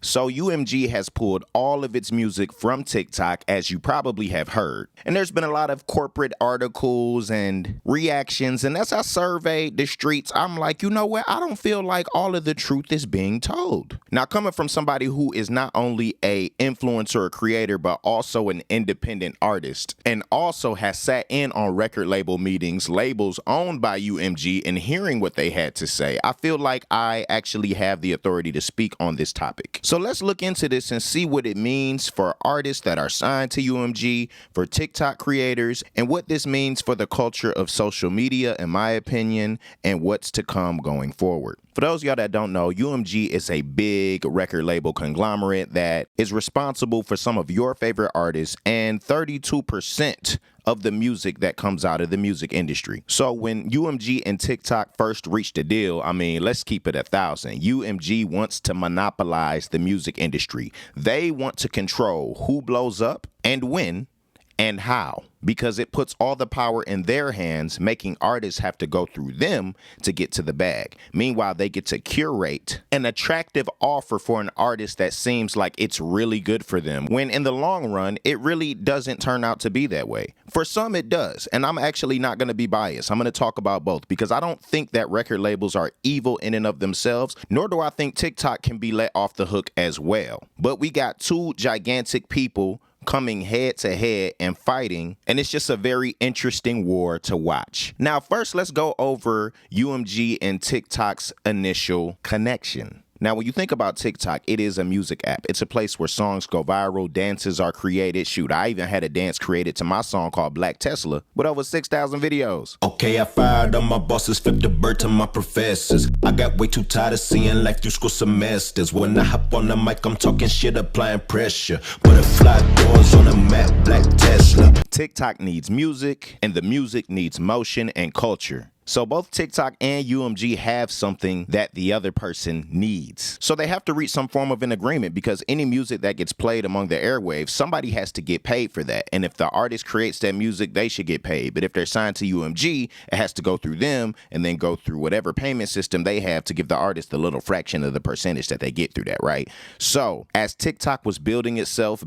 So UMG has pulled all of its music from TikTok, as you probably have heard. And there's been a lot of corporate articles and reactions. And as I surveyed the streets, I'm like, you know what? I don't feel like all of the truth is being told. Now, coming from somebody who is not only a influencer or creator, but also an independent artist, and also has sat in on record label meetings, labels owned by UMG, and hearing what they had to say, I feel like I actually have the authority to speak on this topic. So let's look into this and see what it means for artists that are signed to UMG, for TikTok creators, and what this means for the culture of social media, in my opinion, and what's to come going forward. For those of y'all that don't know, UMG is a big record label conglomerate that is responsible for some of your favorite artists and 32% of the music that comes out of the music industry. So when UMG and TikTok first reached a deal, I mean, let's keep it 1,000. UMG wants to monopolize the music industry. They want to control who blows up and when and how, because it puts all the power in their hands, making artists have to go through them to get to the bag. Meanwhile, they get to curate an attractive offer for an artist that seems like it's really good for them, when in the long run, it really doesn't turn out to be that way. For some, it does, and I'm actually not going to be biased. I'm going to talk about both, because I don't think that record labels are evil in and of themselves, nor do I think TikTok can be let off the hook as well. But we got two gigantic people coming head to head and fighting, and it's just a very interesting war to watch. Now, first, let's go over UMG and TikTok's initial connection. Now, when you think about TikTok, it is a music app. It's a place where songs go viral, dances are created. Shoot, I even had a dance created to my song called Black Tesla with over 6,000 videos. Okay, I fired on my bosses, flipped the bird to my professors. I got way too tired of seeing life through school semesters. When I hop on the mic, I'm talking shit, applying pressure. Butterfly doors on a matte Black Tesla. TikTok needs music, and the music needs motion and culture. So both TikTok and UMG have something that the other person needs. So they have to reach some form of an agreement, because any music that gets played among the airwaves, somebody has to get paid for that. And if the artist creates that music, they should get paid. But if they're signed to UMG, it has to go through them and then go through whatever payment system they have to give the artist a little fraction of the percentage that they get through that, right? So as TikTok was building itself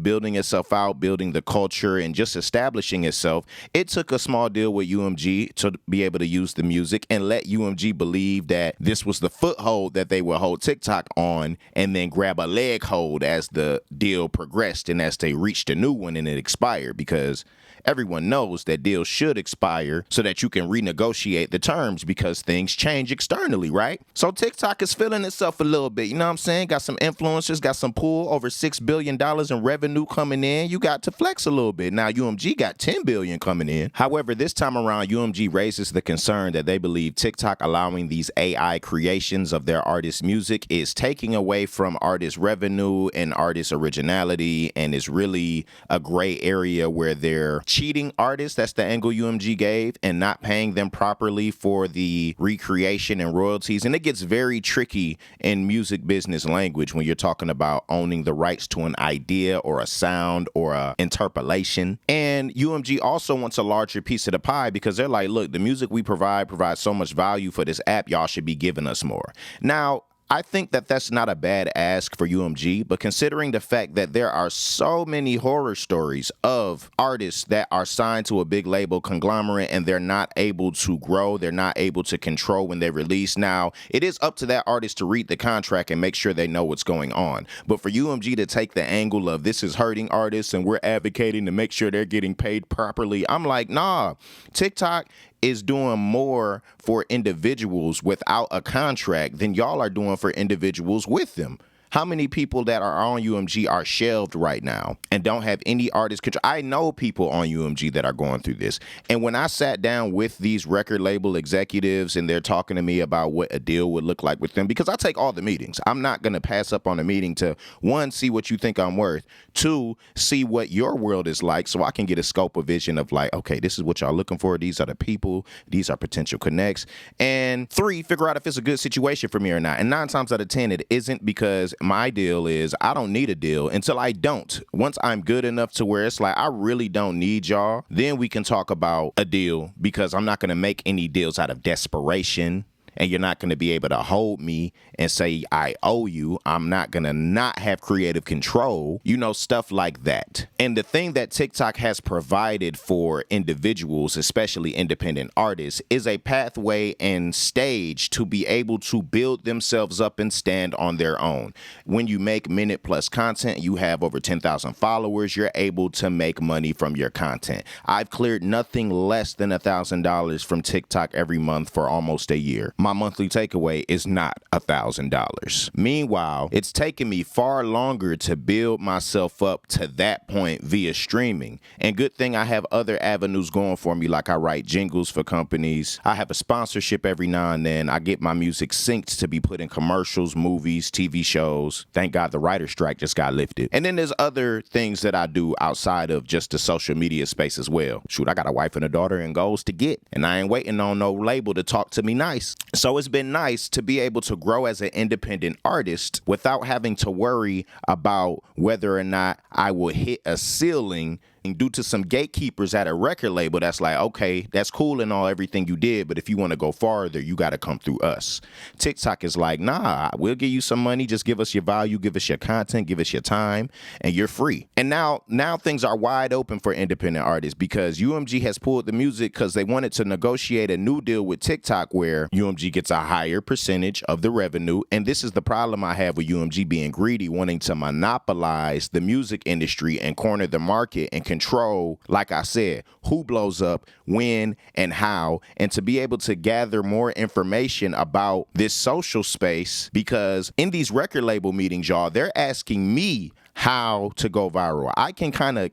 out, building the culture, and just establishing itself, it took a small deal with UMG to be able to use the music and let UMG believe that this was the foothold that they would hold TikTok on, and then grab a leg hold as the deal progressed and as they reached a new one and it expired, because everyone knows that deals should expire so that you can renegotiate the terms, because things change externally, right? So TikTok is feeling itself a little bit, you know what I'm saying? Got some influencers, got some pull, over $6 billion in revenue coming in. You got to flex a little bit. Now UMG got $10 billion coming in. However, this time around, UMG raises the concern that they believe TikTok allowing these AI creations of their artists' music is taking away from artists' revenue and artists' originality, and is really a gray area where they're cheating artists. That's the angle UMG gave, and not paying them properly for the recreation and royalties. And it gets very tricky in music business language when you're talking about owning the rights to an idea or a sound or a interpolation. And UMG also wants a larger piece of the pie, because they're like, look, the music we provides so much value for this app, y'all should be giving us more. Now, I think that that's not a bad ask for UMG, but considering the fact that there are so many horror stories of artists that are signed to a big label conglomerate and they're not able to grow, they're not able to control when they release. Now, it is up to that artist to read the contract and make sure they know what's going on. But for UMG to take the angle of this is hurting artists and we're advocating to make sure they're getting paid properly, I'm like, nah, TikTok is doing more for individuals without a contract than y'all are doing for individuals with them. How many people that are on UMG are shelved right now and don't have any artist control? I know people on UMG that are going through this. And when I sat down with these record label executives and they're talking to me about what a deal would look like with them, because I take all the meetings. I'm not going to pass up on a meeting to, one, see what you think I'm worth, two, see what your world is like so I can get a scope of vision of like, okay, this is what y'all looking for. These are the people. These are potential connects. And three, figure out if it's a good situation for me or not. And 9 times out of 10, it isn't, because my deal is I don't need a deal until I don't. Once I'm good enough to where it's like I really don't need y'all, then we can talk about a deal, because I'm not going to make any deals out of desperation. and you're not going to be able to hold me and say I owe you. I'm not going to not have creative control, stuff like that. And the thing that TikTok has provided for individuals, especially independent artists, is a pathway and stage to be able to build themselves up and stand on their own. When you make minute plus content, you have over 10,000 followers, you're able to make money from your content. I've cleared nothing less than $1,000 from TikTok every month for almost a year. My monthly takeaway is not $1,000. Meanwhile, it's taken me far longer to build myself up to that point via streaming. And good thing I have other avenues going for me, like I write jingles for companies. I have a sponsorship every now and then. I get my music synced to be put in commercials, movies, TV shows. Thank God the writer's strike just got lifted. And then there's other things that I do outside of just the social media space as well. Shoot, I got a wife and a daughter and goals to get, and I ain't waiting on no label to talk to me nice. So it's been nice to be able to grow as an independent artist without having to worry about whether or not I will hit a ceiling due to some gatekeepers at a record label that's like, okay, that's cool and all, everything you did, but if you want to go farther, you got to come through us. TikTok is like, nah, we'll give you some money, just give us your value, give us your content, give us your time, and you're free. And now things are wide open for independent artists because UMG has pulled the music because they wanted to negotiate a new deal with TikTok where UMG gets a higher percentage of the revenue. And this is the problem I have with UMG being greedy, wanting to monopolize the music industry and corner the market and control, like I said, who blows up, when, and how, and to be able to gather more information about this social space, because in these record label meetings, y'all, they're asking me how to go viral.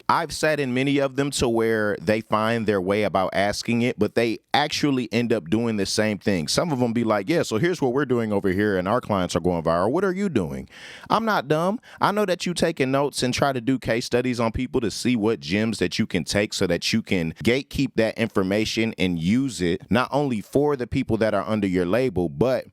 I've sat in many of them to where they find their way about asking it, but they actually end up doing the same thing. Some of them be like, yeah, so here's what we're doing over here and our clients are going viral. What are you doing? I'm not dumb. I know that you taking notes and try to do case studies on people to see what gems that you can take so that you can gatekeep that information and use it not only for the people that are under your label, but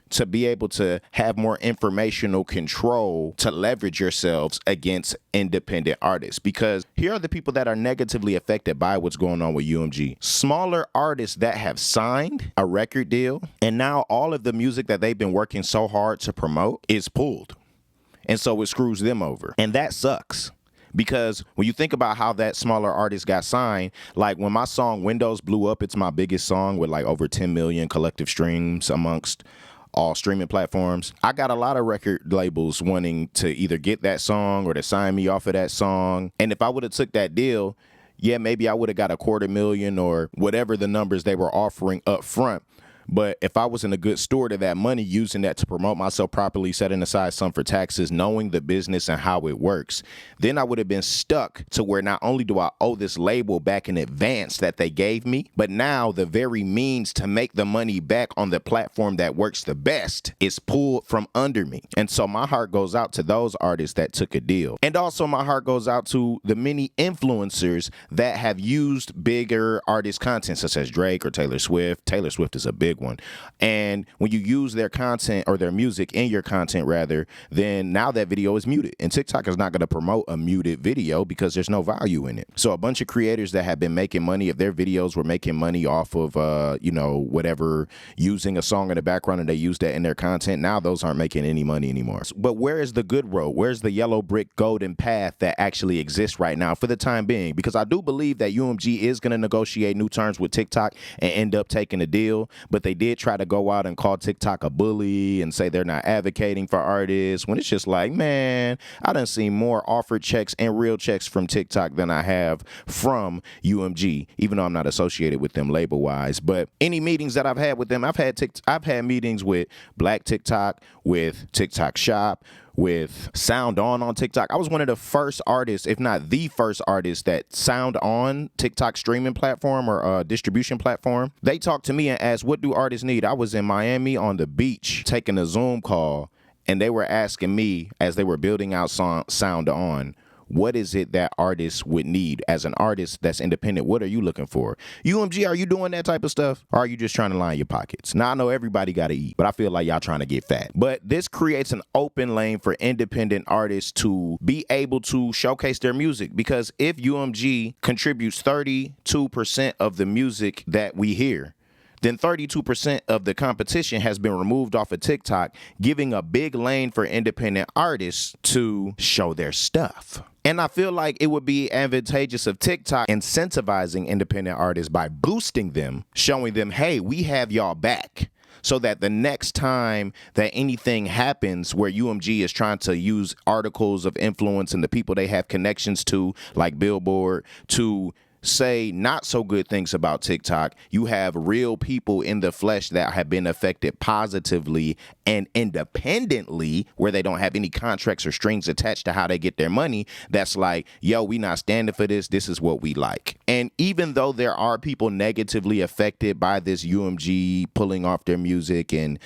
to be able to have more informational control to leverage yourselves against independent artists. Because here are the people that are negatively affected by what's going on with UMG. Smaller artists that have signed a record deal, and now all of the music that they've been working so hard to promote is pulled. And so it screws them over. And that sucks. Because when you think about how that smaller artist got signed, like when my song Windows blew up, it's my biggest song with like over 10 million collective streams amongst all streaming platforms. I got a lot of record labels wanting to either get that song or to sign me off of that song. And if I would have took that deal, yeah, maybe I would have got $250,000 or whatever the numbers they were offering up front. But if I wasn't a good steward of that money, using that to promote myself properly, setting aside some for taxes, knowing the business and how it works, then I would have been stuck to where not only do I owe this label back in advance that they gave me, but now the very means to make the money back on the platform that works the best is pulled from under me. And so my heart goes out to those artists that took a deal. And also my heart goes out to the many influencers that have used bigger artist content, such as Drake or Taylor Swift. Taylor Swift is a big one. And when you use their content or their music in your content rather, then now that video is muted. And TikTok is not going to promote a muted video because there's no value in it. So a bunch of creators that have been making money, if their videos were making money off of, whatever, using a song in the background and they use that in their content, now those aren't making any money anymore. But where is the good road? Where's the yellow brick golden path that actually exists right now for the time being? Because I do believe that UMG is going to negotiate new terms with TikTok and end up taking a deal. But they did try to go out and call TikTok a bully and say they're not advocating for artists, when it's just like, man, I done seen more offered checks and real checks from TikTok than I have from UMG, even though I'm not associated with them label wise. But any meetings that I've had with them, I've had meetings with Black TikTok, with TikTok Shop, with Sound On TikTok. I was one of the first artists, if not the first artist, that Sound On TikTok streaming platform or distribution platform. They talked to me and asked, what do artists need? I was in Miami on the beach taking a Zoom call, and they were asking me as they were building out Sound On, what is it that artists would need as an artist that's independent? What are you looking for? UMG, are you doing that type of stuff? Or are you just trying to line your pockets? Now, I know everybody got to eat, but I feel like y'all trying to get fat. But this creates an open lane for independent artists to be able to showcase their music. Because if UMG contributes 32% of the music that we hear, then 32% of the competition has been removed off of TikTok, giving a big lane for independent artists to show their stuff. And I feel like it would be advantageous of TikTok incentivizing independent artists by boosting them, showing them, hey, we have y'all back. So that the next time that anything happens where UMG is trying to use articles of influence and the people they have connections to, like Billboard, to say not so good things about TikTok, you have real people in the flesh that have been affected positively and independently, where they don't have any contracts or strings attached to how they get their money. That's like, yo, we not standing for this. This is what we like. And even though there are people negatively affected by this UMG pulling off their music and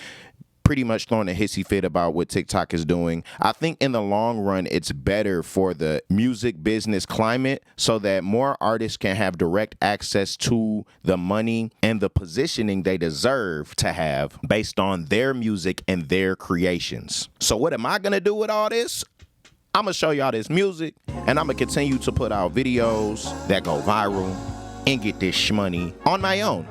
pretty much throwing a hissy fit about what TikTok is doing, I think in the long run, it's better for the music business climate so that more artists can have direct access to the money and the positioning they deserve to have based on their music and their creations. So what am I going to do with all this? I'm going to show y'all this music, and I'm going to continue to put out videos that go viral and get this shmoney on my own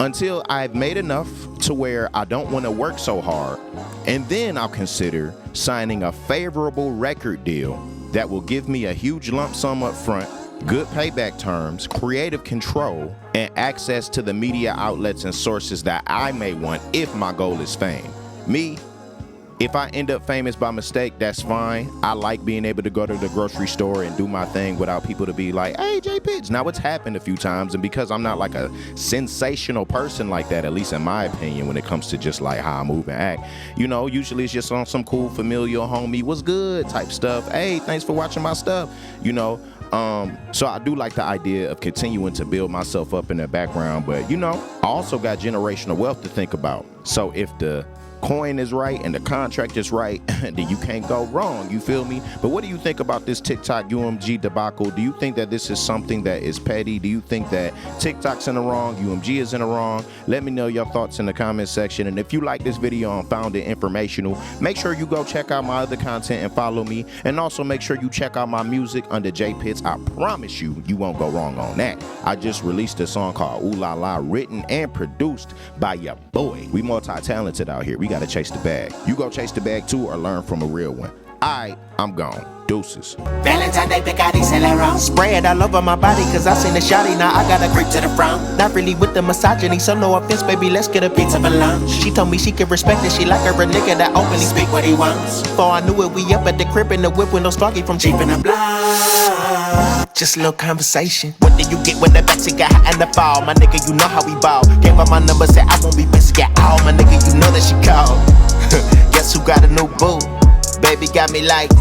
until I've made enough to where I don't want to work so hard. And then I'll consider signing a favorable record deal that will give me a huge lump sum up front, good payback terms, creative control, and access to the media outlets and sources that I may want if my goal is fame. Me, if I end up famous by mistake, that's fine. I like being able to go to the grocery store and do my thing without people to be like, hey, J Pitts. Now, it's happened a few times, and because I'm not like a sensational person like that, at least in my opinion, when it comes to just like how I move and act, you know, usually it's just on some cool familial homie, what's good type stuff. Hey, thanks for watching my stuff, you know. So I do like the idea of continuing to build myself up in the background, but you know, I also got generational wealth to think about. So if the coin is right and the contract is right, then you can't go wrong, you feel me? But what do you think about this TikTok UMG debacle? Do you think that this is something that is petty? Do you think that TikTok's in the wrong, UMG is in the wrong? Let me know your thoughts in the comment section. And if you like this video and found it informational, make sure you go check out my other content and follow me. And also make sure you check out my music under J Pitts. I promise you, you won't go wrong on that. I just released a song called Ooh La La, written and produced by your boy. We multi-talented out here. We gotta chase the bag. You go chase the bag too or learn from a real one. Alright, I'm gone. Deuces. Valentine Day, Piccati, Saint Laurent. Spray it all over my body, cause I seen the shawty. Now I got a creep to the front. Not really with the misogyny, so no offense, baby, let's get a pizza for lunch. She told me she could respect it, she like her a nigga that openly speak what he wants. Before I knew it, we up at the crib in the whip with no sparky from cheap in the block. Just a little conversation. What did you get when the backseat got hot in the fall? My nigga, you know how we ball. Gave her my number, said I won't be busy at all. My nigga, you know that she called. Guess who got a new boo? Baby got me like